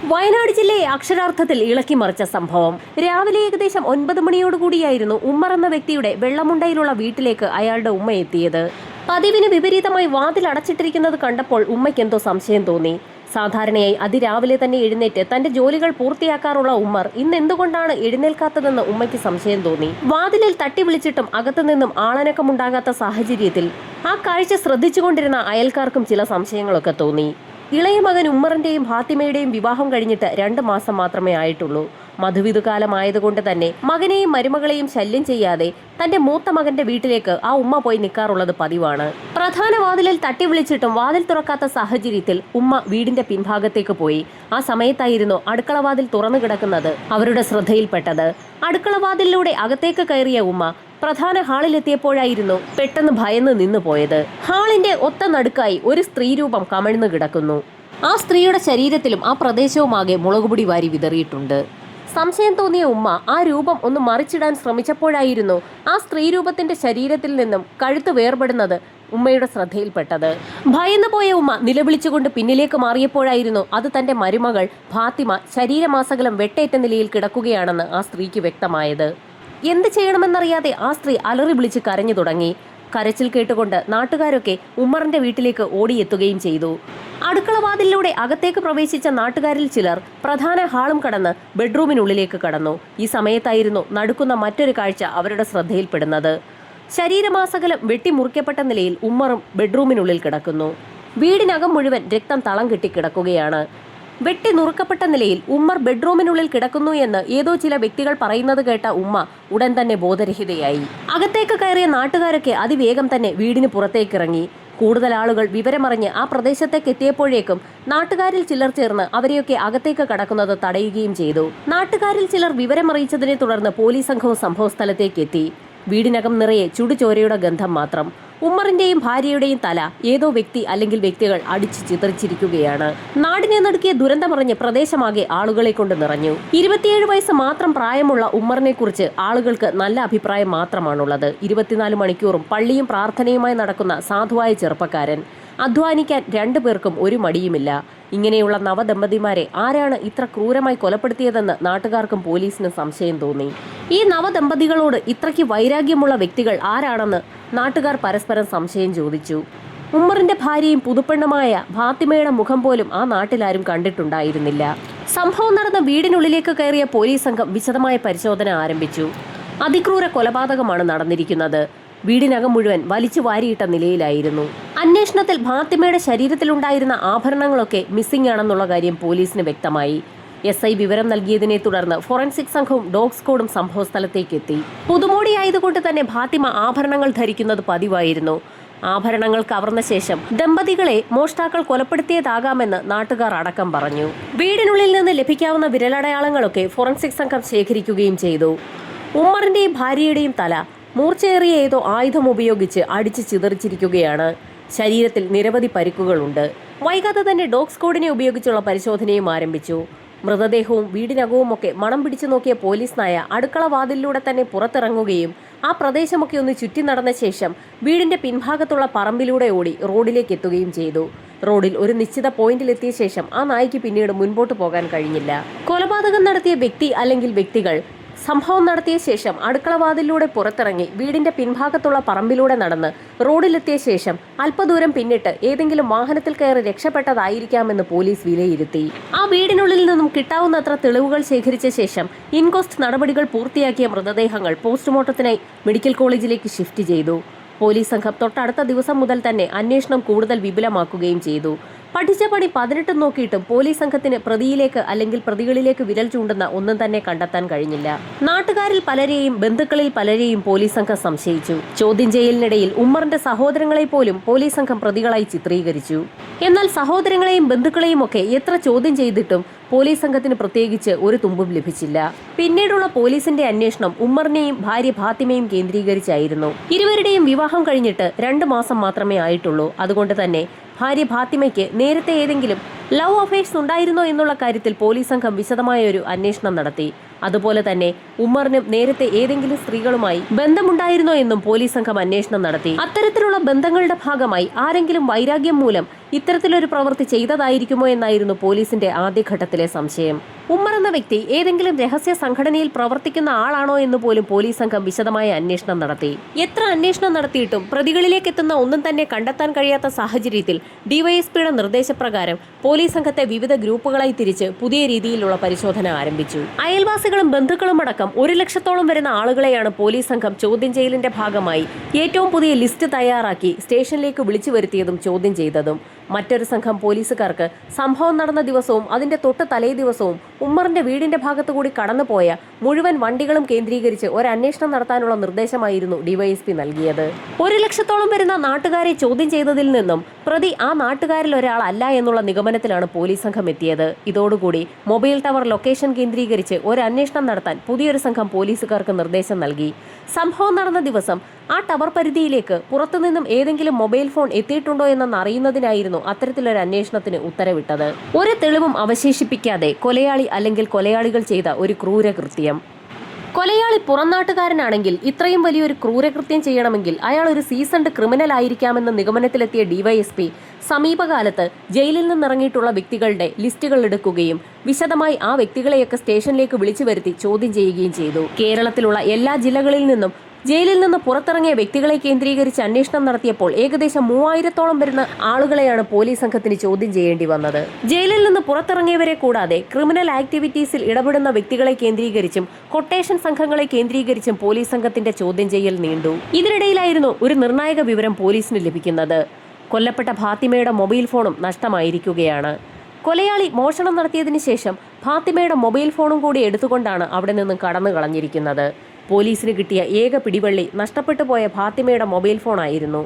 വയനാട് ജില്ലയെ അക്ഷരാർത്ഥത്തിൽ ഇളക്കിമറിച്ച സംഭവം. രാവിലെ ഏകദേശം 9 മണിയോടുകൂടിയായിരുന്നു ഉമ്മർ എന്ന വ്യക്തിയുടെ വെള്ളമുണ്ടയിലുള്ള വീട്ടിലേക്ക് അയാളുടെ ഉമ്മ എത്തിയത്. പതിവിന് വിപരീതമായി വാതിൽ അടച്ചിട്ടിരിക്കുന്നത് കണ്ടപ്പോൾ ഉമ്മയ്ക്ക് എന്തോ സംശയം തോന്നി. സാധാരണയായി അതിരാവിലെ തന്നെ എഴുന്നേറ്റ് തന്റെ ജോലികൾ പൂർത്തിയാക്കാറുള്ള ഉമ്മർ ഇന്ന് എന്തുകൊണ്ടാണ് എഴുന്നേൽക്കാത്തതെന്ന് ഉമ്മയ്ക്ക് സംശയം തോന്നി. വാതിലിൽ തട്ടി വിളിച്ചിട്ടും അകത്തുനിന്നും ആളനക്കമുണ്ടാകാത്ത സാഹചര്യത്തിൽ ആ കാഴ്ച ശ്രദ്ധിച്ചുകൊണ്ടിരുന്ന അയൽക്കാർക്കും ചില സംശയങ്ങളൊക്കെ തോന്നി. ഇളയ മകൻ ഉമ്മറിന്റെയും ഫാത്തിമയുടെയും വിവാഹം കഴിഞ്ഞിട്ട് 2 മാസം മാത്രമേ ആയിട്ടുള്ളൂ. മധുവിധുകാലമായതുകൊണ്ട് തന്നെ മകനെയും മരുമകളെയും ശല്യം ചെയ്യാതെ തന്റെ മൂത്ത മകന്റെ വീട്ടിലേക്ക് ആ ഉമ്മ പോയി നിൽക്കാറുള്ളത് പതിവാണ്. പ്രധാന വാതിലിൽ തട്ടി വിളിച്ചിട്ടും വാതിൽ തുറക്കാത്ത സാഹചര്യത്തിൽ ഉമ്മ വീടിന്റെ പിൻഭാഗത്തേക്ക് പോയി. ആ സമയത്തായിരുന്നു അടുക്കളവാതിൽ തുറന്നു കിടക്കുന്നത് അവരുടെ ശ്രദ്ധയിൽപ്പെട്ടത്. അടുക്കളവാതിലിലൂടെ അകത്തേക്ക് കയറിയ ഉമ്മ പ്രധാന ഹാളിലെത്തിയപ്പോഴായിരുന്നു പെട്ടെന്ന് ഭയന്ന് നിന്നു പോയത്. ഹാളിന്റെ ഒത്ത നടുക്കായി ഒരു സ്ത്രീരൂപം കമിഴ്ന്നു കിടക്കുന്നു. ആ സ്ത്രീയുടെ ശരീരത്തിലും ആ പ്രദേശവുമാകെ മുളകുപൊടി വാരി വിതറിയിട്ടുണ്ട്. സംശയം തോന്നിയ ഉമ്മ ആ രൂപം ഒന്ന് മറിച്ചിടാൻ ശ്രമിച്ചപ്പോഴായിരുന്നു ആ സ്ത്രീരൂപത്തിന്റെ ശരീരത്തിൽ നിന്നും കഴുത്ത് വേർപെടുന്നത് ഉമ്മയുടെ ശ്രദ്ധയിൽപ്പെട്ടത്. ഭയന്നു പോയ ഉമ്മ നിലവിളിച്ചുകൊണ്ട് പിന്നിലേക്ക് മാറിയപ്പോഴായിരുന്നു അത് തന്റെ മരുമകൾ ഫാത്തിമ ശരീരമാസകലം വെട്ടേറ്റ നിലയിൽ കിടക്കുകയാണെന്ന് ആ സ്ത്രീക്ക് വ്യക്തമായത്. എന്ത് ചെയ്യണമെന്നറിയാതെ ആ സ്ത്രീ അലറി വിളിച്ച് കരഞ്ഞു തുടങ്ങി. കരച്ചിൽ കേട്ടുകൊണ്ട് നാട്ടുകാരൊക്കെ ഉമ്മറിന്റെ വീട്ടിലേക്ക് ഓടിയെത്തുകയും ചെയ്തു. അടുക്കളവാതിലിലൂടെ അകത്തേക്ക് പ്രവേശിച്ച നാട്ടുകാരിൽ ചിലർ പ്രധാന ഹാളും കടന്ന് ബെഡ്റൂമിനുള്ളിലേക്ക് കടന്നു. ഈ സമയത്തായിരുന്നു നടുക്കുന്ന മറ്റൊരു കാഴ്ച അവരുടെ ശ്രദ്ധയിൽപ്പെടുന്നത്. ശരീരമാസകലം വെട്ടിമുറിക്കപ്പെട്ട നിലയിൽ ഉമ്മറും ബെഡ്റൂമിനുള്ളിൽ കിടക്കുന്നു. വീടിനകം മുഴുവൻ രക്തം തളം കെട്ടി കിടക്കുകയാണ്. വെട്ടി നുറുക്കപ്പെട്ട നിലയിൽ ഉമ്മർ ബെഡ്റൂമിനുള്ളിൽ കിടക്കുന്നു എന്ന് ഏതോ ചില വ്യക്തികൾ പറയുന്നത് കേട്ട ഉമ്മ ഉടൻ തന്നെ ബോധരഹിതയായി. അകത്തേക്ക് കയറിയ നാട്ടുകാരൊക്കെ അതിവേഗം തന്നെ വീടിന് പുറത്തേക്കിറങ്ങി. കൂടുതൽ ആളുകൾ വിവരമറിഞ്ഞ് ആ പ്രദേശത്തേക്ക് എത്തിയപ്പോഴേക്കും നാട്ടുകാരിൽ ചിലർ ചേർന്ന് അവരെയൊക്കെ അകത്തേക്ക് കടക്കുന്നത് തടയുകയും ചെയ്തു. നാട്ടുകാരിൽ ചിലർ വിവരമറിയിച്ചതിനെ തുടർന്ന് പോലീസ് സംഘവും സംഭവസ്ഥലത്തേക്ക് എത്തി. വീടിനകം നിറയെ ചുടുചോരയുടെ ഗന്ധം മാത്രം. ഉമ്മറിന്റെയും ഭാര്യയുടെയും തല ഏതോ വ്യക്തി അല്ലെങ്കിൽ വ്യക്തികൾ അടിച്ചു ചിതറിച്ചിരിക്കുകയാണ്. നാടിനെ നടുക്കിയ ദുരന്തമറിഞ്ഞ് പ്രദേശമാകെ ആളുകളെ കൊണ്ട് നിറഞ്ഞു. 27 വയസ്സ് മാത്രം പ്രായമുള്ള ഉമ്മറിനെ കുറിച്ച് ആളുകൾക്ക് നല്ല അഭിപ്രായം മാത്രമാണുള്ളത്. 24 മണിക്കൂറും പള്ളിയും പ്രാർത്ഥനയുമായി നടക്കുന്ന സാധുവായ ചെറുപ്പക്കാരൻ. അധ്വാനിക്കാൻ 2 പേർക്കും ഒരു മടിയുമില്ല. ഇങ്ങനെയുള്ള നവദമ്പതിമാരെ ആരാണ് ഇത്ര ക്രൂരമായി കൊലപ്പെടുത്തിയതെന്ന് നാട്ടുകാർക്കും പോലീസിനും സംശയം തോന്നി. ഈ നവദമ്പതികളോട് ഇത്രയ്ക്ക് വൈരാഗ്യമുള്ള വ്യക്തികൾ ആരാണെന്ന് നാട്ടുകാർ പരസ്പരം സംശയം ചോദിച്ചു. ഉമ്മറിന്റെ ഭാര്യയും പുതുപ്പെണ്ണുമായ ഫാത്തിമയുടെ മുഖം പോലും ആ നാട്ടിലാരും കണ്ടിട്ടുണ്ടായിരുന്നില്ല. സംഭവം നടന്ന വീടിനുള്ളിലേക്ക് കയറിയ പോലീസ് സംഘം വിശദമായ പരിശോധന ആരംഭിച്ചു. അതിക്രൂര കൊലപാതകമാണ് നടന്നിരിക്കുന്നത്. വീടിനകം മുഴുവൻ വലിച്ചു വാരിയിട്ട നിലയിലായിരുന്നു. അന്വേഷണത്തിൽ ഫാത്തിമയുടെ ശരീരത്തിലുണ്ടായിരുന്ന ആഭരണങ്ങളൊക്കെ മിസ്സിംഗ് ആണെന്നുള്ള കാര്യം പോലീസിന് വ്യക്തമായി. SI വിവരം നൽകിയതിനെ തുടർന്ന് ഫോറൻസിക് സംഘവും ഡോഗ് സ്ക്വാഡും സംഭവസ്ഥലത്തേക്ക് എത്തി. പുതുമോടിയായതുകൊണ്ട് തന്നെ ഫാത്തിമ ആഭരണങ്ങൾ ധരിക്കുന്നത് പതിവായിരുന്നു. ആഭരണങ്ങൾ കവർന്ന ശേഷം ദമ്പതികളെ മോഷ്ടാക്കൾ കൊലപ്പെടുത്തിയതാകാമെന്ന് നാട്ടുകാർ അടക്കം പറഞ്ഞു. വീടിനുള്ളിൽ നിന്ന് ലഭിക്കാവുന്ന വിരലടയാളങ്ങളൊക്കെ ഫോറൻസിക് സംഘം ശേഖരിക്കുകയും ചെയ്തു. ഉമ്മറിന്റെയും ഭാര്യയുടെയും തല മൂർച്ചയേറിയ ഏതോ ആയുധം ഉപയോഗിച്ച് അടിച്ചു ചിതറിച്ചിരിക്കുകയാണ്. ശരീരത്തിൽ നിരവധി പരിക്കുകളുണ്ട്. വൈകാതെ തന്നെ ഡോഗ് സ്ക്വാഡിനെ ഉപയോഗിച്ചുള്ള പരിശോധനയും ആരംഭിച്ചു. മൃതദേഹവും വീടിനകവുമൊക്കെ മണം പിടിച്ചു നോക്കിയ പോലീസ് നായ അടുക്കള വാതിലിലൂടെ തന്നെ പുറത്തിറങ്ങുകയും ആ പ്രദേശമൊക്കെ ഒന്ന് ചുറ്റി നടന്ന ശേഷം വീടിന്റെ പിൻഭാഗത്തുള്ള പറമ്പിലൂടെ ഓടി റോഡിലേക്ക് എത്തുകയും ചെയ്തു. റോഡിൽ ഒരു നിശ്ചിത പോയിന്റിലെത്തിയ ശേഷം ആ നായ്ക്ക് പിന്നീട് മുൻപോട്ട് പോകാൻ കഴിഞ്ഞില്ല. കൊലപാതകം നടത്തിയ വ്യക്തി അല്ലെങ്കിൽ വ്യക്തികൾ സംഭവം നടത്തിയ ശേഷം അടുക്കളവാതിലൂടെ പുറത്തിറങ്ങി വീടിന്റെ പിൻഭാഗത്തുള്ള പറമ്പിലൂടെ നടന്ന് റോഡിലെത്തിയ ശേഷം അല്പദൂരം പിന്നിട്ട് ഏതെങ്കിലും വാഹനത്തിൽ കയറി രക്ഷപ്പെട്ടതായിരിക്കാമെന്ന് പോലീസ് വിലയിരുത്തി. ആ വീടിനുള്ളിൽ നിന്നും കിട്ടാവുന്നത്ര തെളിവുകൾ ശേഖരിച്ച ശേഷം ഇൻക്വസ്റ്റ് നടപടികൾ പൂർത്തിയാക്കിയ മൃതദേഹങ്ങൾ പോസ്റ്റ്മോർട്ടത്തിനായി മെഡിക്കൽ കോളേജിലേക്ക് ഷിഫ്റ്റ് ചെയ്തു. പോലീസ് സംഘം തൊട്ടടുത്ത ദിവസം മുതൽ തന്നെ അന്വേഷണം കൂടുതൽ വിപുലമാക്കുകയും ചെയ്തു. പഠിച്ച പണി 18 നോക്കിയിട്ടും പോലീസ് സംഘത്തിന് പ്രതിയിലേക്ക് അല്ലെങ്കിൽ പ്രതികളിലേക്ക് വിരൽ ചൂണ്ടുന്ന ഒന്നും തന്നെ കണ്ടെത്താൻ കഴിഞ്ഞില്ല. നാട്ടുകാരിൽ പലരെയും ബന്ധുക്കളിൽ പലരെയും പോലീസ് സംഘം സംശയിച്ചു. ചോദ്യം ചെയ്യലിനിടയിൽ ഉമ്മറിന്റെ സഹോദരങ്ങളെ പോലും പോലീസ് സംഘം പ്രതികളായി ചിത്രീകരിച്ചു. എന്നാൽ സഹോദരങ്ങളെയും ബന്ധുക്കളെയും ഒക്കെ എത്ര ചോദ്യം ചെയ്തിട്ടും പോലീസ് സംഘത്തിന് പ്രത്യേകിച്ച് ഒരു തുമ്പും ലഭിച്ചില്ല. പിന്നീടുള്ള പോലീസിന്റെ അന്വേഷണം ഉമ്മറിനെയും ഭാര്യ ഫാത്തിമയും കേന്ദ്രീകരിച്ചായിരുന്നു. ഇരുവരുടെയും വിവാഹം കഴിഞ്ഞിട്ട് 2 മാസം മാത്രമേ ആയിട്ടുള്ളൂ. അതുകൊണ്ട് തന്നെ ഭാര്യ ഫാത്തിമയ്ക്ക് നേരത്തെ ഏതെങ്കിലും ലവ് അഫയേഴ്സ് ഉണ്ടായിരുന്നോ എന്നുള്ള കാര്യത്തിൽ പോലീസ് സംഘം വിശദമായ ഒരു അന്വേഷണം നടത്തി. അതുപോലെ തന്നെ ഉമ്മറിനും നേരത്തെ ഏതെങ്കിലും സ്ത്രീകളുമായി ബന്ധമുണ്ടായിരുന്നോ എന്നും പോലീസ് സംഘം അന്വേഷണം നടത്തി. അത്തരത്തിലുള്ള ബന്ധങ്ങളുടെ ഭാഗമായി ആരെങ്കിലും വൈരാഗ്യം മൂലം ഇത്തരത്തിലൊരു പ്രവൃത്തി ചെയ്തതായിരിക്കുമോ എന്നായിരുന്നു പോലീസിന്റെ ആദ്യഘട്ടത്തിലെ സംശയം. ഉമ്മർ എന്ന വ്യക്തി ഏതെങ്കിലും രഹസ്യ സംഘടനയിൽ പ്രവർത്തിക്കുന്ന ആളാണോ എന്ന് പോലും പോലീസ് സംഘം വിശദമായ അന്വേഷണം നടത്തി. എത്ര അന്വേഷണം നടത്തിയിട്ടും പ്രതികളിലേക്ക് എത്തുന്ന ഒന്നും തന്നെ കണ്ടെത്താൻ കഴിയാത്ത സാഹചര്യത്തിൽ ഡിവൈഎസ്പിയുടെ നിർദ്ദേശപ്രകാരം പോലീസ് സംഘത്തെ വിവിധ ഗ്രൂപ്പുകളായി തിരിച്ച് പുതിയ രീതിയിലുള്ള പരിശോധന ആരംഭിച്ചു. അയൽവാസികളും ബന്ധുക്കളും അടക്കം 1 ലക്ഷത്തോളം വരുന്ന ആളുകളെയാണ് പോലീസ് സംഘം ചോദ്യം ചെയ്യലിന്റെ ഭാഗമായി ഏറ്റവും പുതിയ ലിസ്റ്റ് തയ്യാറാക്കി സ്റ്റേഷനിലേക്ക് വിളിച്ചു വരുത്തിയതും ചോദ്യം ചെയ്തതും. മറ്റൊരു സംഘം പോലീസുകാർക്ക് സംഭവം നടന്ന ദിവസവും അതിന്റെ തൊട്ട് തലേ ദിവസവും ഉമ്മറിന്റെ വീടിന്റെ ഭാഗത്തുകൂടി കടന്നുപോയ മുഴുവൻ വണ്ടികളും കേന്ദ്രീകരിച്ച് ഒരു അന്വേഷണം നടത്താനുള്ള നിർദ്ദേശമായിരുന്നു ഡിവൈഎസ്പി നൽകിയത്. 1 ലക്ഷത്തോളം വരുന്ന നാട്ടുകാരെ ചോദ്യം ചെയ്തതിൽ നിന്നും പ്രതി ആ നാട്ടുകാരിൽ ഒരാളല്ല എന്നുള്ള നിഗമനത്തിലാണ് പോലീസ് സംഘം എത്തിയത്. ഇതോടുകൂടി മൊബൈൽ ടവർ ലൊക്കേഷൻ കേന്ദ്രീകരിച്ച് ഒരു അന്വേഷണം നടത്താൻ പുതിയൊരു സംഘം പോലീസുകാർക്ക് നിർദ്ദേശം നൽകി. സംഭവം നടന്ന ദിവസം ആ ടവർ പരിധിയിലേക്ക് പുറത്തുനിന്നും ഏതെങ്കിലും മൊബൈൽ ഫോൺ എത്തിയിട്ടുണ്ടോ എന്ന് അറിയുന്നതിനായിരുന്നു അത്തരത്തിലൊരു അന്വേഷണത്തിന് ഉത്തരവിട്ടത്. ഒരു തെളിവും അവശേഷിപ്പിക്കാതെ കൊലയാളി അല്ലെങ്കിൽ കൊലയാളികൾ ചെയ്ത ഒരു ക്രൂരകൃത്യം. കൊലയാളി പുറംനാട്ടുകാരനാണെങ്കിൽ ഇത്രയും വലിയൊരു ക്രൂരകൃത്യം ചെയ്യണമെങ്കിൽ അയാൾ ഒരു സീസൺഡ് ക്രിമിനൽ ആയിരിക്കാമെന്ന നിഗമനത്തിലെത്തിയ ഡിവൈഎസ്പി സമീപകാലത്ത് ജയിലിൽ നിന്നിറങ്ങിയിട്ടുള്ള വ്യക്തികളുടെ ലിസ്റ്റുകൾ എടുക്കുകയും വിശദമായി ആ വ്യക്തികളെയൊക്കെ സ്റ്റേഷനിലേക്ക് വിളിച്ചു വരുത്തി ചോദ്യം ചെയ്യുകയും ചെയ്തു. കേരളത്തിലുള്ള എല്ലാ ജില്ലകളിൽ നിന്നും ജയിലിൽ നിന്ന് പുറത്തിറങ്ങിയ വ്യക്തികളെ കേന്ദ്രീകരിച്ച് അന്വേഷണം നടത്തിയപ്പോൾ ഏകദേശം 3000-ഓളം വരുന്ന ആളുകളെയാണ് പോലീസ് സംഘത്തിന് ചോദ്യം ചെയ്യേണ്ടി വന്നത്. ജയിലിൽ നിന്ന് പുറത്തിറങ്ങിയവരെ കൂടാതെ ക്രിമിനൽ ആക്ടിവിറ്റീസിൽ ഇടപെടുന്ന വ്യക്തികളെ കേന്ദ്രീകരിച്ചും കൊട്ടേഷൻ സംഘങ്ങളെ കേന്ദ്രീകരിച്ചും പോലീസ് സംഘത്തിന്റെ ചോദ്യം ചെയ്യൽ നീണ്ടു. ഇതിനിടയിലായിരുന്നു ഒരു നിർണായക വിവരം പോലീസിന് ലഭിക്കുന്നത്. കൊല്ലപ്പെട്ട ഫാത്തിമയുടെ മൊബൈൽ ഫോണും നഷ്ടമായിരിക്കുകയാണ്. കൊലയാളി മോഷണം നടത്തിയതിനു ശേഷം ഫാത്തിമയുടെ മൊബൈൽ ഫോണും കൂടി എടുത്തുകൊണ്ടാണ് അവിടെ നിന്നും കടന്നു കളഞ്ഞിരിക്കുന്നത്. പോലീസിന് കിട്ടിയ ഏക പിടിവള്ളി നഷ്ടപ്പെട്ടു പോയ ഫാത്തിമയുടെ മൊബൈൽ ഫോണായിരുന്നു.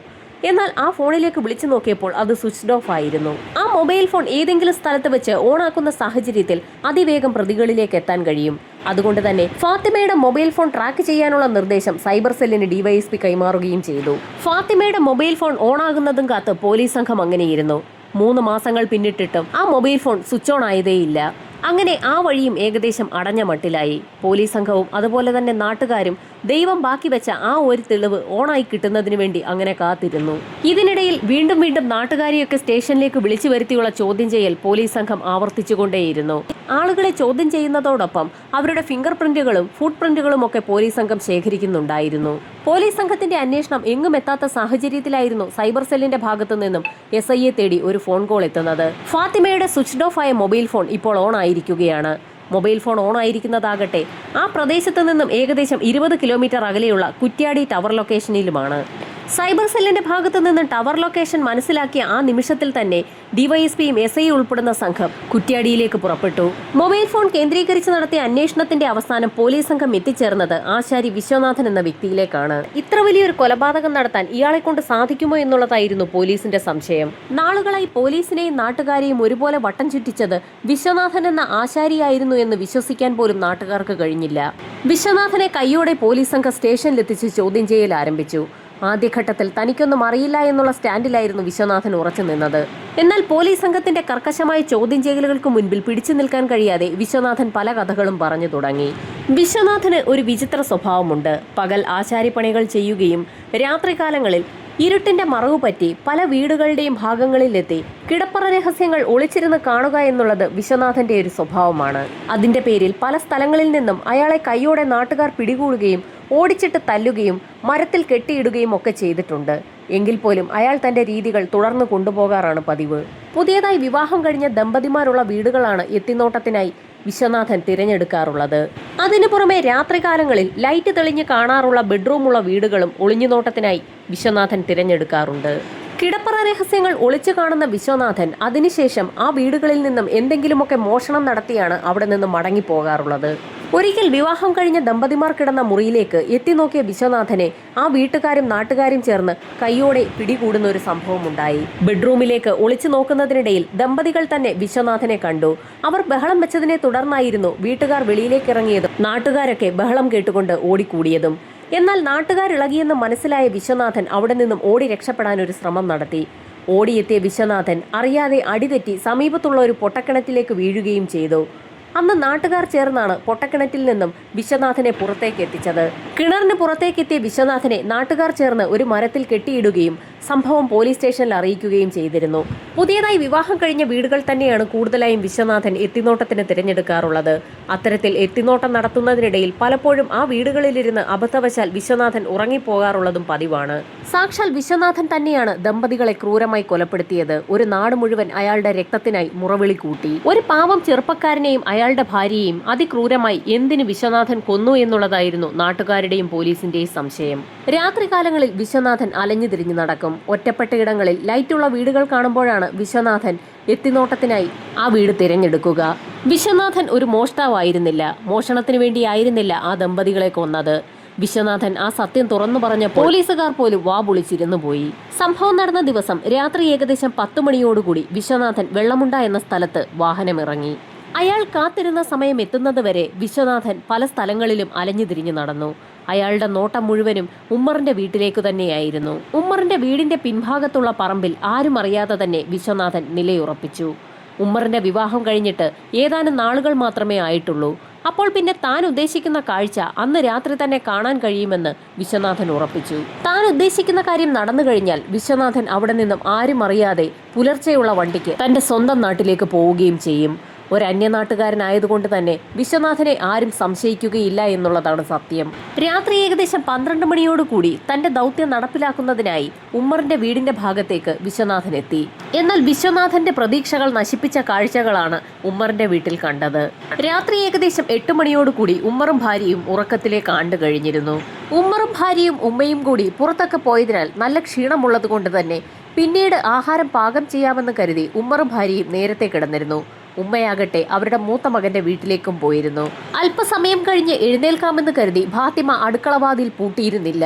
എന്നാൽ ആ ഫോണിലേക്ക് വിളിച്ചു നോക്കിയപ്പോൾ അത് സ്വിച്ച്ഡ് ഓഫ് ആയിരുന്നു. ആ മൊബൈൽ ഫോൺ ഏതെങ്കിലും സ്ഥലത്ത് വെച്ച് ഓണാക്കുന്ന സാഹചര്യത്തിൽ അതിവേഗം പ്രതികളിലേക്ക് എത്താൻ കഴിയും. അതുകൊണ്ട് തന്നെ ഫാത്തിമയുടെ മൊബൈൽ ഫോൺ ട്രാക്ക് ചെയ്യാനുള്ള നിർദ്ദേശം സൈബർ സെല്ലിന് ഡിവൈഎസ്പി കൈമാറുകയും ചെയ്തു. ഫാത്തിമയുടെ മൊബൈൽ ഫോൺ ഓണാകുന്നതും കാത്ത് പോലീസ് സംഘം അങ്ങനെയിരുന്നു. 3 മാസങ്ങൾ പിന്നിട്ടിട്ടും ആ മൊബൈൽ ഫോൺ സ്വിച്ച് ഓൺ ആയതേയില്ല. അങ്ങനെ ആ വഴിയും ഏകദേശം അടഞ്ഞ മട്ടിലായി. പോലീസ് സംഘവും അതുപോലെ തന്നെ നാട്ടുകാരും ദൈവം ബാക്കി വെച്ച ആ ഒരു തെളിവ് ഓണായി കിട്ടുന്നതിന് വേണ്ടി അങ്ങനെ കാത്തിരുന്നു. ഇതിനിടയിൽ വീണ്ടും വീണ്ടും നാട്ടുകാരെയൊക്കെ സ്റ്റേഷനിലേക്ക് വിളിച്ചു വരുത്തിയുള്ള ചോദ്യം ചെയ്യൽ പോലീസ് സംഘം ആവർത്തിച്ചുകൊണ്ടേയിരുന്നു. ആളുകളെ ചോദ്യം ചെയ്യുന്നതോടൊപ്പം അവരുടെ ഫിംഗർ പ്രിന്റുകളും ഫുട് പ്രിന്റുകളും ഒക്കെ പോലീസ് സംഘം ശേഖരിക്കുന്നുണ്ടായിരുന്നു. പോലീസ് സംഘത്തിന്റെ അന്വേഷണം എങ്ങും എത്താത്ത സാഹചര്യത്തിലായിരുന്നു സൈബർ സെല്ലിന്റെ ഭാഗത്തു നിന്നും SIയെ തേടി ഒരു ഫോൺ കോൾ എത്തുന്നത്. ഫാത്തിമയുടെ സ്വിച്ച്ഡ് ഓഫ് ആയ മൊബൈൽ ഫോൺ ഇപ്പോൾ ഓൺ ആയിരിക്കുകയാണ്. മൊബൈൽ ഫോൺ ഓൺ ആയിരിക്കുന്നതാകട്ടെ ആ പ്രദേശത്ത് നിന്നും ഏകദേശം 20 കിലോമീറ്റർ അകലെയുള്ള കുറ്റ്യാടി ടവർ ലൊക്കേഷനിലുമാണ്. സൈബർ സെല്ലിന്റെ ഭാഗത്തു നിന്ന് ടവർ ലൊക്കേഷൻ മനസ്സിലാക്കിയ ആ നിമിഷത്തിൽ തന്നെ ഡിവൈഎസ്പിയും SI ഉൾപ്പെടുന്ന സംഘം കുറ്റ്യാടിയിലേക്ക് പുറപ്പെട്ടു. മൊബൈൽ ഫോൺ കേന്ദ്രീകരിച്ച് നടത്തിയ അന്വേഷണത്തിന്റെ അവസാനം പോലീസ് സംഘം എത്തിച്ചേർന്നത് ആശാരി വിശ്വനാഥൻ എന്ന വ്യക്തിയിലേക്കാണ്. ഇത്ര വലിയൊരു കൊലപാതകം നടത്താൻ ഇയാളെ കൊണ്ട് സാധിക്കുമോ എന്നുള്ളതായിരുന്നു പോലീസിന്റെ സംശയം. നാളുകളായി പോലീസിനെയും നാട്ടുകാരെയും ഒരുപോലെ വട്ടം ചുറ്റിച്ചത് വിശ്വനാഥൻ എന്ന ആശാരിയായിരുന്നു എന്ന് വിശ്വസിക്കാൻ പോലും നാട്ടുകാർക്ക് കഴിഞ്ഞില്ല. വിശ്വനാഥനെ കൈയോടെ പോലീസ് സംഘം സ്റ്റേഷനിലെത്തിച്ച് ചോദ്യം ചെയ്യൽ ആരംഭിച്ചു. ആദ്യഘട്ടത്തിൽ തനിക്കൊന്നും അറിയില്ല എന്നുള്ള സ്റ്റാൻഡിലായിരുന്നു വിശ്വനാഥൻ ഉറച്ചു നിന്നത്. എന്നാൽ പോലീസ് സംഘത്തിന്റെ കർക്കശമായ ചോദ്യം ചെയ്യലുകൾക്ക് മുൻപിൽ പിടിച്ചു നിൽക്കാൻ കഴിയാതെ വിശ്വനാഥൻ പല കഥകളും പറഞ്ഞു തുടങ്ങി. വിശ്വനാഥന് ഒരു വിചിത്ര സ്വഭാവമുണ്ട്. പകൽ ആശാരിപ്പണികൾ ചെയ്യുകയും രാത്രികാലങ്ങളിൽ ഇരുട്ടിന്റെ മറവു പറ്റി പല വീടുകളുടെയും ഭാഗങ്ങളിലെത്തി കിടപ്പറ രഹസ്യങ്ങൾ ഒളിച്ചിരുന്ന് കാണുക എന്നുള്ളത് വിശ്വനാഥന്റെ ഒരു സ്വഭാവമാണ്. അതിന്റെ പേരിൽ പല സ്ഥലങ്ങളിൽ നിന്നും അയാളെ കൈയോടെ നാട്ടുകാർ പിടികൂടുകയും ഓടിച്ചിട്ട് തല്ലുകയും മരത്തിൽ കെട്ടിയിടുകയും ഒക്കെ ചെയ്തിട്ടുണ്ട്. എങ്കിൽ പോലും അയാൾ തന്റെ രീതികൾ തുടർന്നു കൊണ്ടുപോകാറാണ് പതിവ്. പുതിയതായി വിവാഹം കഴിഞ്ഞ ദമ്പതിമാരുള്ള വീടുകളാണ് എത്തിനോട്ടത്തിനായി വിശ്വനാഥൻ തിരഞ്ഞെടുക്കാറുള്ളത്. അതിനു പുറമെ രാത്രികാലങ്ങളിൽ ലൈറ്റ് തെളിഞ്ഞ് കാണാറുള്ള ബെഡ്റൂമുള്ള വീടുകളും ഒളിഞ്ഞുനോട്ടത്തിനായി വിശ്വനാഥൻ തിരഞ്ഞെടുക്കാറുണ്ട്. കിടപ്പറ രഹസ്യങ്ങൾ ഒളിച്ചു കാണുന്ന വിശ്വനാഥൻ അതിനുശേഷം ആ വീടുകളിൽ നിന്നും എന്തെങ്കിലുമൊക്കെ മോഷണം നടത്തിയാണ് അവിടെ നിന്ന് മടങ്ങിപ്പോകാറുള്ളത്. ഒരിക്കൽ വിവാഹം കഴിഞ്ഞ ദമ്പതിമാർ കിടന്ന മുറിയിലേക്ക് എത്തിനോക്കിയ വിശ്വനാഥനെ ആ വീട്ടുകാരും നാട്ടുകാരും ചേർന്ന് കൈയോടെ പിടികൂടുന്ന ഒരു സംഭവമുണ്ടായി. ബെഡ്റൂമിലേക്ക് ഒളിച്ചു നോക്കുന്നതിനിടയിൽ ദമ്പതികൾ തന്നെ വിശ്വനാഥനെ കണ്ടു. അവർ ബഹളം വെച്ചതിനെ തുടർന്നായിരുന്നു വീട്ടുകാർ വെളിയിലേക്ക് ഇറങ്ങിയതും നാട്ടുകാരൊക്കെ ബഹളം കേട്ടുകൊണ്ട് ഓടിക്കൂടിയതും. എന്നാൽ നാട്ടുകാരിളകിയെന്ന് മനസ്സിലായ വിശ്വനാഥൻ അവിടെ നിന്നും ഓടി രക്ഷപ്പെടാൻ ഒരു ശ്രമം നടത്തി. ഓടിയെത്തിയ വിശ്വനാഥൻ അറിയാതെ അടിതെറ്റി സമീപത്തുള്ള ഒരു പൊട്ടക്കിണറ്റിലേക്ക് വീഴുകയും ചെയ്തു. അന്ന് നാട്ടുകാർ ചേർന്നാണ് പൊട്ടക്കിണറ്റിൽ നിന്നും വിശ്വനാഥനെ പുറത്തേക്ക് എത്തിച്ചത്. കിണറിന് പുറത്തേക്കെത്തിയ വിശ്വനാഥനെ നാട്ടുകാർ ചേർന്ന് ഒരു മരത്തിൽ കെട്ടിയിടുകയും സംഭവം പോലീസ് സ്റ്റേഷനിൽ അറിയിക്കുകയും ചെയ്തിരുന്നു. പുതിയതായി വിവാഹം കഴിഞ്ഞ വീടുകൾ തന്നെയാണ് കൂടുതലായും വിശ്വനാഥൻ എത്തിനോട്ടത്തിന് തിരഞ്ഞെടുക്കാറുള്ളത്. അത്തരത്തിൽ എത്തിനോട്ടം നടത്തുന്നതിനിടയിൽ പലപ്പോഴും ആ വീടുകളിലിരുന്ന് അബദ്ധവശാൽ വിശ്വനാഥൻ ഉറങ്ങിപ്പോകാറുള്ളതും പതിവാണ്. സാക്ഷാൽ വിശ്വനാഥൻ തന്നെയാണ് ദമ്പതികളെ ക്രൂരമായി കൊലപ്പെടുത്തിയത്. ഒരു നാട് മുഴുവൻ അയാളുടെ രക്തത്തിനായി മുറവിളി കൂട്ടി. ഒരു പാവം ചെറുപ്പക്കാരനെയും അയാളുടെ ഭാര്യയെയും അതിക്രൂരമായി എന്തിന് വിശ്വനാഥൻ കൊന്നു എന്നുള്ളതായിരുന്നു നാട്ടുകാരുടെയും പോലീസിന്റെയും സംശയം. രാത്രികാലങ്ങളിൽ വിശ്വനാഥൻ അലഞ്ഞു തിരിഞ്ഞു നടക്കും. ഒറ്റപ്പെട്ട ഇടങ്ങളിൽ ലൈറ്റുള്ള വീടുകൾ കാണുമ്പോഴാണ് വിശ്വനാഥൻ എത്തിനോട്ടത്തിനായി ആ വീട് തിരഞ്ഞെടുക്കുക. വിശ്വനാഥൻ ഒരു മോഷ്ടാവായിരുന്നില്ല. മോഷണത്തിനു വേണ്ടിയായിരുന്നില്ല ആ ദമ്പതികളെ കൊന്നത്. വിശ്വനാഥൻ ആ സത്യം തുറന്നു പറഞ്ഞ പോലീസുകാർ പോലും വാപൊളിച്ചിരുന്നു പോയി. സംഭവം നടന്ന ദിവസം രാത്രി ഏകദേശം 10 മണിയോടുകൂടി വിശ്വനാഥൻ വെള്ളമുണ്ട എന്ന സ്ഥലത്ത് വാഹനമിറങ്ങി. അയാൾ കാത്തിരുന്ന സമയം എത്തുന്നതുവരെ വിശ്വനാഥൻ പല സ്ഥലങ്ങളിലും അലഞ്ഞു തിരിഞ്ഞു നടന്നു. അയാളുടെ നോട്ടം മുഴുവനും ഉമ്മറിന്റെ വീട്ടിലേക്കു തന്നെയായിരുന്നു. ഉമ്മറിന്റെ വീടിന്റെ പിൻഭാഗത്തുള്ള പറമ്പിൽ ആരും അറിയാതെ തന്നെ വിശ്വനാഥൻ നിലയുറപ്പിച്ചു. ഉമ്മറിന്റെ വിവാഹം കഴിഞ്ഞിട്ട് ഏതാനും നാളുകൾ മാത്രമേ ആയിട്ടുള്ളൂ. അപ്പോൾ പിന്നെ താൻ ഉദ്ദേശിക്കുന്ന കാഴ്ച അന്ന് രാത്രി തന്നെ കാണാൻ കഴിയുമെന്ന് വിശ്വനാഥൻ ഉറപ്പിച്ചു. താൻ ഉദ്ദേശിക്കുന്ന കാര്യം നടന്നു കഴിഞ്ഞാൽ വിശ്വനാഥൻ അവിടെ നിന്നും ആരും അറിയാതെ പുലർച്ചെയുള്ള വണ്ടിക്ക് തന്റെ സ്വന്തം നാട്ടിലേക്ക് പോവുകയും ചെയ്യും. ഒരു അന്യനാട്ടുകാരനായതുകൊണ്ട് തന്നെ വിശ്വനാഥനെ ആരും സംശയിക്കുകയില്ല എന്നുള്ളതാണ് സത്യം. രാത്രി ഏകദേശം 12 മണിയോടുകൂടി തന്റെ ദൗത്യം നടപ്പിലാക്കുന്നതിനായി ഉമ്മറിന്റെ വീടിന്റെ ഭാഗത്തേക്ക് വിശ്വനാഥൻ എത്തി. എന്നാൽ വിശ്വനാഥന്റെ പ്രതീക്ഷകൾ നശിപ്പിച്ച കാഴ്ചകളാണ് ഉമ്മറിന്റെ വീട്ടിൽ കണ്ടത്. രാത്രി ഏകദേശം 8 മണിയോടുകൂടി ഉമ്മറും ഭാര്യയും ഉറക്കത്തിലേക്ക് ആണ്ടു കഴിഞ്ഞിരുന്നു. ഉമ്മറും ഭാര്യയും ഉമ്മയും കൂടി പുറത്തൊക്കെ പോയതിനാൽ നല്ല ക്ഷീണമുള്ളത് കൊണ്ട് തന്നെ പിന്നീട് ആഹാരം പാകം ചെയ്യാമെന്ന് കരുതി ഉമ്മറും ഭാര്യയും നേരത്തെ കിടന്നിരുന്നു. ഉമ്മയാകട്ടെ അവരുടെ മൂത്ത മകന്റെ വീട്ടിലേക്കും പോയിരുന്നു. അല്പസമയം കഴിഞ്ഞ് എഴുന്നേൽക്കാമെന്ന് കരുതി ഫാത്തിമ അടുക്കളവാതിൽ പൂട്ടിയിരുന്നില്ല.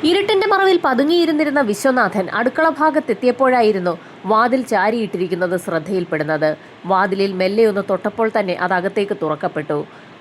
ഇരുട്ടിന്റെ മറവിൽ പതുങ്ങിയിരുന്നിരുന്ന വിശ്വനാഥൻ അടുക്കള ഭാഗത്തെത്തിയപ്പോഴായിരുന്നു വാതിൽ ചാരിയിട്ടിരിക്കുന്നത് ശ്രദ്ധയിൽപ്പെടുന്നത്. വാതിലിൽ മെല്ലെ ഒന്ന് തൊട്ടപ്പോൾ തന്നെ അത് അകത്തേക്ക് തുറക്കപ്പെട്ടു.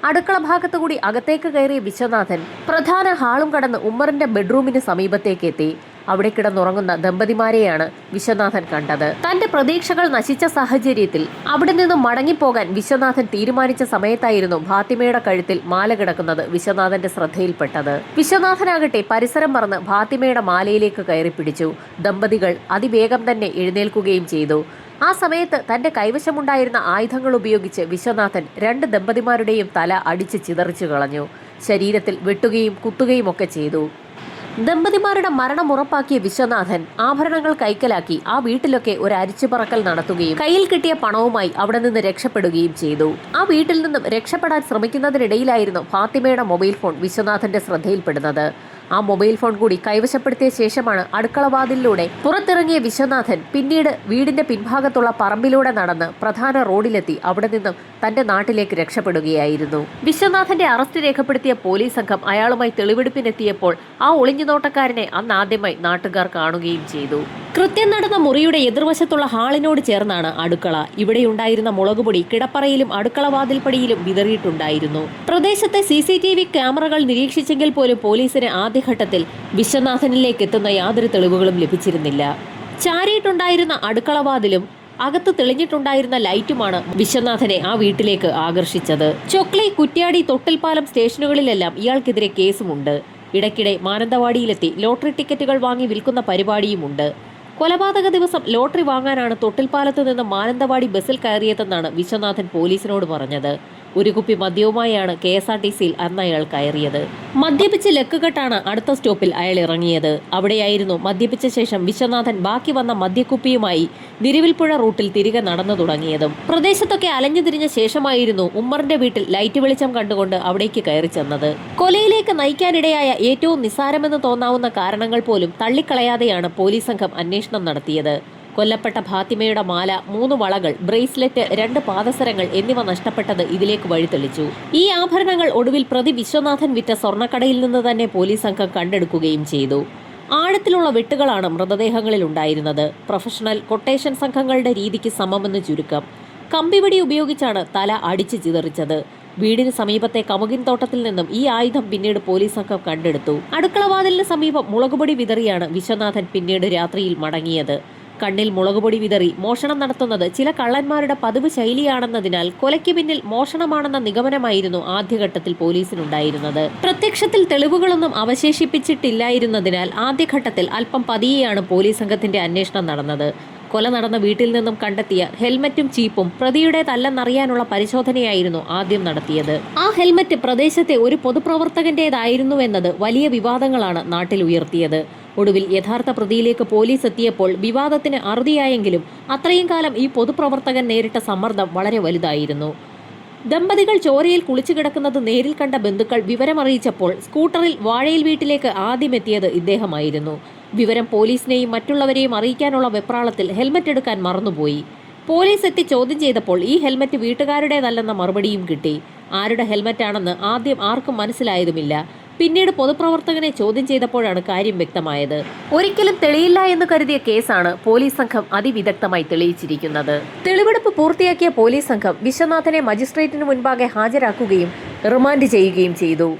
അടുക്കള ഭാഗത്തുകൂടി അകത്തേക്ക് കയറിയ വിശ്വനാഥൻ പ്രധാന ഹാളും കടന്ന് ഉമ്മറിന്റെ ബെഡ്റൂമിന് സമീപത്തേക്ക് എത്തി. അവിടെ കിടന്നുറങ്ങുന്ന ദമ്പതിമാരെയാണ് വിശ്വനാഥൻ കണ്ടത്. തന്റെ പ്രതീക്ഷകൾ നശിച്ച സാഹചര്യത്തിൽ അവിടെ നിന്നും മടങ്ങിപ്പോകാൻ വിശ്വനാഥൻ തീരുമാനിച്ച സമയത്തായിരുന്നു ഫാത്തിമയുടെ കഴുത്തിൽ മാല കിടക്കുന്നത് വിശ്വനാഥന്റെ ശ്രദ്ധയിൽപ്പെട്ടത്. വിശ്വനാഥനാകട്ടെ പരിസരം മറന്ന് ഫാത്തിമയുടെ മാലയിലേക്ക് കയറി പിടിച്ചു. ദമ്പതികൾ അതിവേഗം തന്നെ എഴുന്നേൽക്കുകയും ചെയ്തു. ആ സമയത്ത് തന്റെ കൈവശമുണ്ടായിരുന്ന ആയുധങ്ങൾ ഉപയോഗിച്ച് വിശ്വനാഥൻ 2 ദമ്പതിമാരുടെയും തല അടിച്ച് ചിതറിച്ചു കളഞ്ഞു. ശരീരത്തിൽ വെട്ടുകയും കുത്തുകയും ഒക്കെ ചെയ്തു. ദമ്പതിമാരുടെ മരണം ഉറപ്പാക്കിയ വിശ്വനാഥൻ ആഭരണങ്ങൾ കൈക്കലാക്കി ആ വീട്ടിലൊക്കെ ഒരു അരിച്ചുപറക്കൽ നടത്തുകയും കയ്യിൽ കിട്ടിയ പണവുമായി അവിടെ നിന്ന് രക്ഷപ്പെടുകയും ചെയ്തു. ആ വീട്ടിൽ നിന്നും രക്ഷപ്പെടാൻ ശ്രമിക്കുന്നതിനിടയിലായിരുന്നു ഫാത്തിമയുടെ മൊബൈൽ ഫോൺ വിശ്വനാഥന്റെ ശ്രദ്ധയിൽപ്പെടുന്നത്. ആ മൊബൈൽ ഫോൺ കൂടി കൈവശപ്പെടുത്തിയ ശേഷമാണ് അടുക്കളവാതിലിലൂടെ പുറത്തിറങ്ങിയ വിശ്വനാഥൻ പിന്നീട് വീടിന്റെ പിൻഭാഗത്തുള്ള പറമ്പിലൂടെ നടന്ന് പ്രധാന റോഡിലെത്തി അവിടെ നിന്നും തന്റെ നാട്ടിലേക്ക് രക്ഷപ്പെടുകയായിരുന്നു. വിശ്വനാഥന്റെ അറസ്റ്റ് രേഖപ്പെടുത്തിയ പോലീസ് സംഘം അയാളുമായി തെളിവെടുപ്പിനെത്തിയപ്പോൾ ആ ഒളിഞ്ഞുനോട്ടക്കാരനെ അന്ന് ആദ്യമായി നാട്ടുകാർ കാണുകയും ചെയ്തു. കൃത്യം നടന്ന മുറിയുടെ എതിർവശത്തുള്ള ഹാളിനോട് ചേർന്നാണ് അടുക്കള. ഇവിടെയുണ്ടായിരുന്ന മുളകുപൊടി കിടപ്പറയിലും അടുക്കളവാതിൽപ്പടിയിലും വിതറിയിട്ടുണ്ടായിരുന്നു. പ്രദേശത്തെ CCTV ക്യാമറകൾ നിരീക്ഷിച്ചെങ്കിൽ പോലും പോലീസിന് ആദ്യഘട്ടത്തിൽ വിശ്വനാഥനിലേക്ക് എത്തുന്ന യാതൊരു തെളിവുകളും ലഭിച്ചിരുന്നില്ല. ചാരിയിട്ടുണ്ടായിരുന്ന അടുക്കളവാതിലും അകത്ത് തെളിഞ്ഞിട്ടുണ്ടായിരുന്ന ലൈറ്റുമാണ് വിശ്വനാഥനെ ആ വീട്ടിലേക്ക് ആകർഷിച്ചത്. ചൊക്ലി, കുറ്റ്യാടി, തൊട്ടിൽപ്പാലം സ്റ്റേഷനുകളിലെല്ലാം ഇയാൾക്കെതിരെ കേസുമുണ്ട്. ഇടയ്ക്കിടെ മാനന്തവാടിയിലെത്തി ലോട്ടറി ടിക്കറ്റുകൾ വാങ്ങി വിൽക്കുന്ന പരിപാടിയുമുണ്ട്. കൊലപാതക ദിവസം ലോട്ടറി വാങ്ങാനാണ് തൊട്ടിൽപ്പാലത്ത് നിന്ന് മാനന്തവാടി ബസ്സിൽ കയറിയതെന്നാണ് വിശ്വനാഥൻ പോലീസിനോട് പറഞ്ഞത്. ഒരു കുപ്പി മദ്യവുമായാണ് KSRTCയിൽ അന്ന് അയാൾ കയറിയത്. മദ്യപിച്ച് ലക്കുകെട്ടാണ് അടുത്ത സ്റ്റോപ്പിൽ അയാൾ ഇറങ്ങിയത്. അവിടെയായിരുന്നു മദ്യപിച്ച ശേഷം വിശ്വനാഥൻ ബാക്കി വന്ന മദ്യക്കുപ്പിയുമായി നിരുവിൽപ്പുഴ റൂട്ടിൽ തിരികെ നടന്നു തുടങ്ങിയതും. പ്രദേശത്തൊക്കെ അലഞ്ഞു തിരിഞ്ഞ ശേഷമായിരുന്നു ഉമ്മറിന്റെ വീട്ടിൽ ലൈറ്റ് വെളിച്ചം കണ്ടുകൊണ്ട് അവിടേക്ക് കയറി ചെന്നത്. കൊലയിലേക്ക് നയിക്കാനിടയായ ഏറ്റവും നിസ്സാരമെന്ന് തോന്നാവുന്ന കാരണങ്ങൾ പോലും തള്ളിക്കളയാതെയാണ് പോലീസ് സംഘം അന്വേഷണം നടത്തിയത്. കൊല്ലപ്പെട്ട ഫാത്തിമയുടെ മാല, 3 വളകൾ, ബ്രേസ്ലെറ്റ്, 2 പാദസരങ്ങൾ എന്നിവ നഷ്ടപ്പെട്ടത് ഇതിലേക്ക് വഴിതെളിച്ചു. ഈ ആഭരണങ്ങൾ ഒടുവിൽ പ്രതി വിശ്വനാഥൻ വിറ്റ സ്വർണ്ണക്കടയിൽ നിന്ന് തന്നെ പോലീസ് സംഘം കണ്ടെടുക്കുകയും ചെയ്തു. ആഴത്തിലുള്ള വെട്ടുകളാണ് മൃതദേഹങ്ങളിൽ ഉണ്ടായിരുന്നത്. പ്രൊഫഷണൽ കൊട്ടേഷൻ സംഘങ്ങളുടെ രീതിക്ക് സമമെന്ന് ചുരുക്കം. കമ്പിവടി ഉപയോഗിച്ചാണ് തല അടിച്ച് ചിതറിച്ചത്. വീടിന് സമീപത്തെ കമുകിൻ തോട്ടത്തിൽ നിന്നും ഈ ആയുധം പിന്നീട് പോലീസ് സംഘം കണ്ടെടുത്തു. അടുക്കളവാതിലിന് സമീപം മുളകുപൊടി വിതറിയാണ് വിശ്വനാഥൻ പിന്നീട് രാത്രിയിൽ മടങ്ങിയത്. കണ്ണിൽ മുളകുപൊടി വിതറി മോഷണം നടത്തുന്നത് ചില കള്ളന്മാരുടെ പതിവ് ശൈലിയാണെന്നതിനാൽ കൊലയ്ക്ക് പിന്നിൽ മോഷണമാണെന്ന നിഗമനമായിരുന്നു ആദ്യഘട്ടത്തിൽ പോലീസിനുണ്ടായിരുന്നത്. പ്രത്യക്ഷത്തിൽ തെളിവുകളൊന്നും അവശേഷിപ്പിച്ചിട്ടില്ലായിരുന്നതിനാൽ ആദ്യഘട്ടത്തിൽ അല്പം പതിയെയാണ് പോലീസ് സംഘത്തിന്റെ അന്വേഷണം നടന്നത്. കൊല നടന്ന വീട്ടിൽ നിന്നും കണ്ടെത്തിയ ഹെൽമറ്റും ചീപ്പും പ്രതിയുടേതല്ലെന്നറിയാനുള്ള പരിശോധനയായിരുന്നു ആദ്യം നടത്തിയത്. ആ ഹെൽമറ്റ് പ്രദേശത്തെ ഒരു പൊതുപ്രവർത്തകന്റേതായിരുന്നുവെന്നത് വലിയ വിവാദങ്ങളാണ് നാട്ടിൽ ഉയർത്തിയത്. ഒടുവിൽ യഥാർത്ഥ പ്രതിയിലേക്ക് പോലീസ് എത്തിയപ്പോൾ വിവാദത്തിന് അറുതിയായെങ്കിലും അത്രയും കാലം ഈ പൊതുപ്രവർത്തകൻ നേരിട്ട സമ്മർദ്ദം വളരെ വലുതായിരുന്നു. ദമ്പതികൾ ചോരയിൽ കുളിച്ചു കിടക്കുന്നത് നേരിൽ കണ്ട ബന്ധുക്കൾ വിവരമറിയിച്ചപ്പോൾ സ്കൂട്ടറിൽ വാഴയിൽ വീട്ടിലേക്ക് ആദ്യം എത്തിയത് ഇദ്ദേഹമായിരുന്നു. വിവരം പോലീസിനെയും മറ്റുള്ളവരെയും അറിയിക്കാനുള്ള വെപ്രാളത്തിൽ ഹെൽമറ്റ് എടുക്കാൻ മറന്നുപോയി. പോലീസ് എത്തി ചോദ്യം ചെയ്തപ്പോൾ ഈ ഹെൽമറ്റ് വീട്ടുകാരുടേതല്ലെന്ന മറുപടിയും കിട്ടി. ആരുടെ ഹെൽമറ്റാണെന്ന് ആദ്യം ആർക്കും മനസ്സിലായതുമില്ല. പിന്നീട് പൊതുപ്രവർത്തകനെ ചോദ്യം ചെയ്തപ്പോഴാണ് കാര്യം വ്യക്തമായത്. ഒരിക്കലും തെളിയില്ല എന്ന് കരുതിയ കേസാണ് പോലീസ് സംഘം അതിവിദഗ്ധമായി തെളിയിച്ചിരിക്കുന്നത്. തെളിവെടുപ്പ് പൂർത്തിയാക്കിയ പോലീസ് സംഘം വിശ്വനാഥനെ മജിസ്ട്രേറ്റിന് മുൻപാകെ ഹാജരാക്കുകയും റിമാൻഡ് ചെയ്യുകയും ചെയ്തു.